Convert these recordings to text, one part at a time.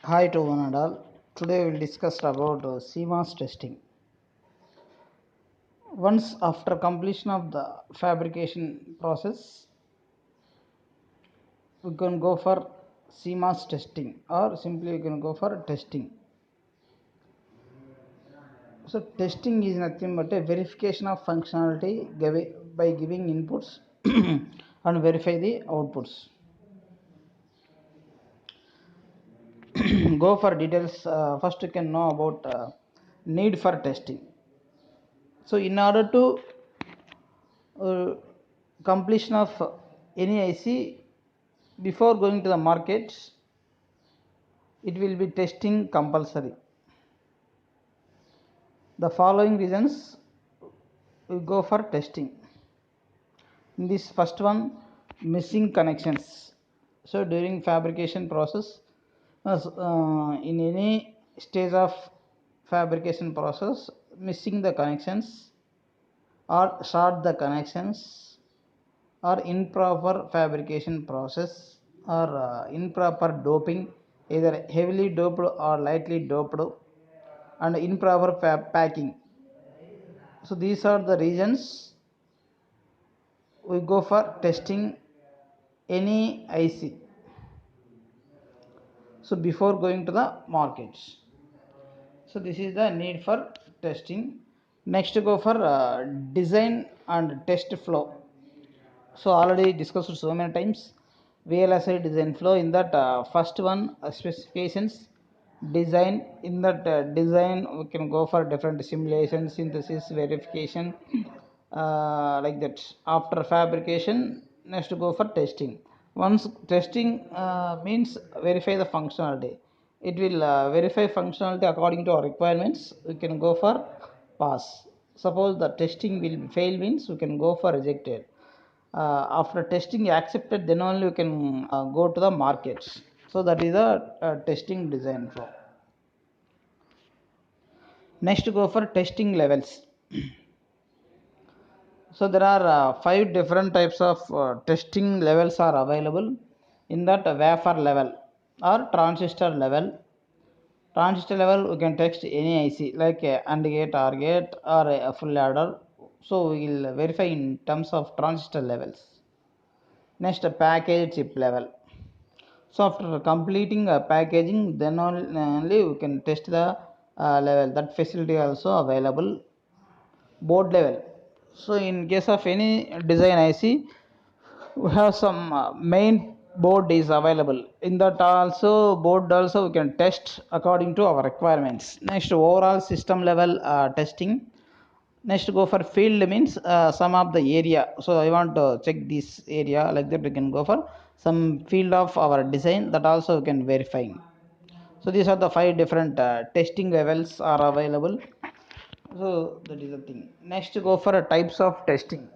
Hi to one and all. Today we will discuss about CMOS testing. Once after completion of the fabrication process, we can go for CMOS testing or simply we can go for testing. So testing is nothing but a verification of functionality by giving inputs and verify the outputs. Go for details. First you can know about need for testing. So in order to uh, completion of any IC before going to the market, it will be testing compulsory. The following reasons we go for testing. In this first one, missing connections. So during fabrication process, in any stage of fabrication process, missing the connections or short the connections or improper fabrication process or improper doping, either heavily doped or lightly doped, and improper packing. So these are the reasons we go for testing any IC, so before going to the markets. So this is the need for testing. Next go for design and test flow. So already discussed so many times VLSI design flow. In that first one, specifications, design. In that design we can go for different simulation, synthesis, verification, like that. After fabrication, next to go for testing. Once testing means verify the functionality, it will verify functionality according to our requirements. We can go for pass. Suppose the testing will fail means we can go for rejected. After testing accepted, then only you can go to the markets. So that is the testing design flow. Next go for testing levels. So there are 5 different types of testing levels are available. In that wafer level or transistor level. Transistor level we can test any IC like a AND gate, OR gate, or a full adder. So we will verify in terms of transistor levels. Next, package chip level. So after completing packaging, then only we can test the level. That facility also available. Board level. So in case of any design IC, we have some main board is available. In that also board also we can test according to our requirements. Next, overall system level testing. Next go for field means some of the area. So I want to check this area, like that we can go for some field of our design, that also we can verify. So these are the 5 different testing levels are available. So that is the thing. Next go for types of testing.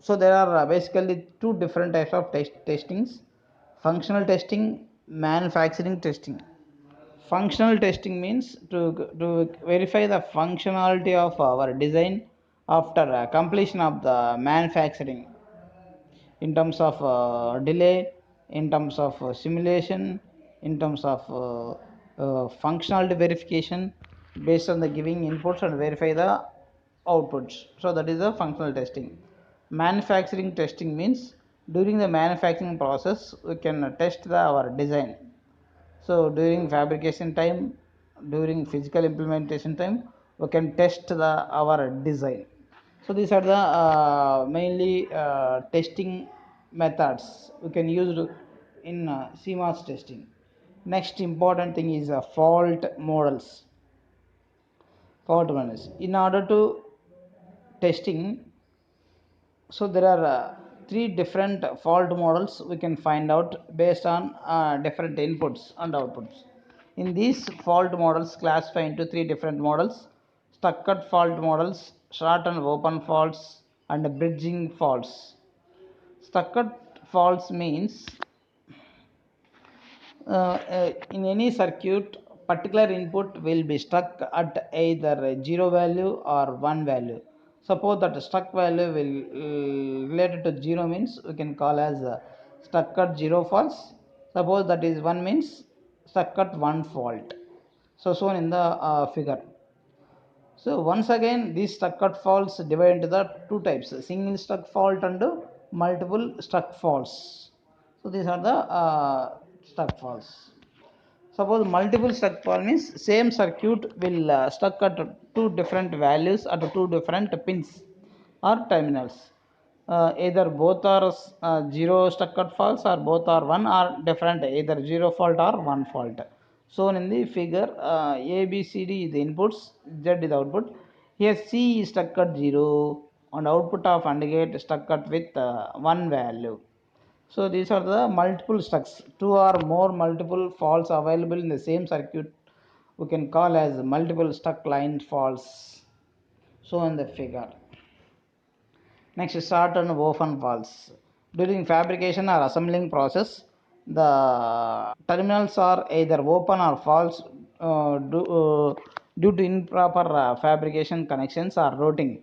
So there are basically 2 different types of testings: functional testing, manufacturing testing. Functional testing means to verify the functionality of our design after completion of the manufacturing, in terms of delay, in terms of simulation, in terms of functionality verification, based on the giving inputs and verify the outputs. So that is the functional testing. Manufacturing testing means during the manufacturing process we can test our design. So during fabrication time, during physical implementation time, we can test our design. So these are the mainly testing methods we can use in CMOS testing. Next important thing is fault models. Fault models. In order to testing, so there are 3 different fault models we can find out based on different inputs and outputs. In these fault models classify into 3 different models: stuck-cut fault models, short and open faults, and bridging faults. Stuck-cut faults means in any circuit, particular input will be stuck at either 0 value or 1 value. Suppose that stuck value will related to 0 means we can call as stuck at 0 faults. Suppose that is 1 means stuck at one fault. So shown in the figure. So once again, these stuck at faults divide into the two types: single stuck fault and multiple stuck faults. So these are the stuck faults. Suppose multiple stuck fault means same circuit will stuck at two different values at two different pins or terminals. Either both are zero stuck at faults or both are one or different, either zero fault or one fault. Shown in the figure, A, B, C, D is the inputs, Z is the output. Here C is stuck at 0 and output of AND gate stuck at with one value. So these are the multiple stucks. Two or more multiple faults available in the same circuit we can call as multiple stuck line faults. Shown in the figure. Next, short and open faults. During fabrication or assembling process, the terminals are either open or false due to improper fabrication connections or routing.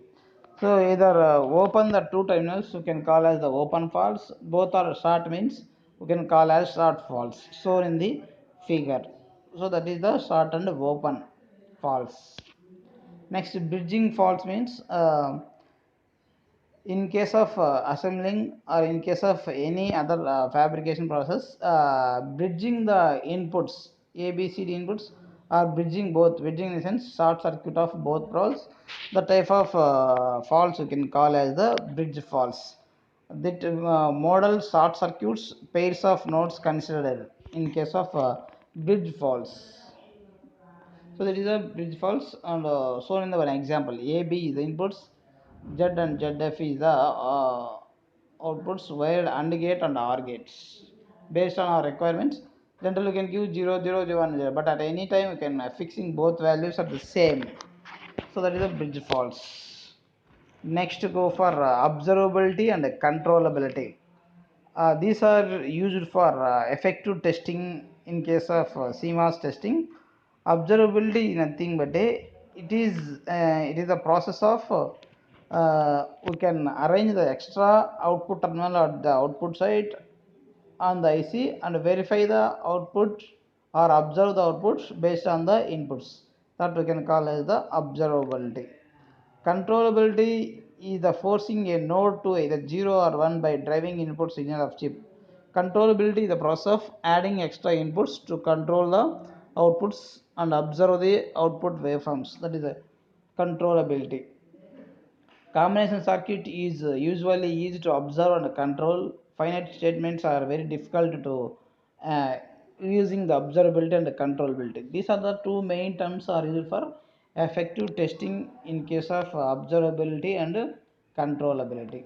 So either open the two terminals you can call as the open faults. Both are short means we can call as short faults. Shown in the figure. So that is the short and open faults. Next, bridging faults means in case of assembling or in case of any other fabrication process, bridging the inputs abcd inputs or bridging both, bridging in the sense short circuit of both poles, the type of faults you can call as the bridge faults. That model short circuits pairs of nodes considered in case of bridge faults. So that is a bridge faults, and shown in the one example. AB is the inputs, Z and ZF is the outputs, while AND gate and OR gates. Based on our requirements, generally you can give 0, 0, 0, 1, 0, but at any time you can fixing both values are the same. So that is a bridge faults. Next, go for observability and controllability. These are used for effective testing in case of CMOS testing. Observability is nothing but it is a process of we can arrange the extra output terminal at the output side on the IC and verify the output or observe the outputs based on the inputs. That we can call as the observability. Controllability is the forcing a node to either 0 or 1 by driving input signal of chip. Controllability is the process of adding extra inputs to control the outputs and observe the output waveforms. That is the controllability. Combination circuit is usually easy to observe and control. Finite statements are very difficult to uh, using the observability and the controllability. These are the two main terms are used for effective testing in case of observability and controllability.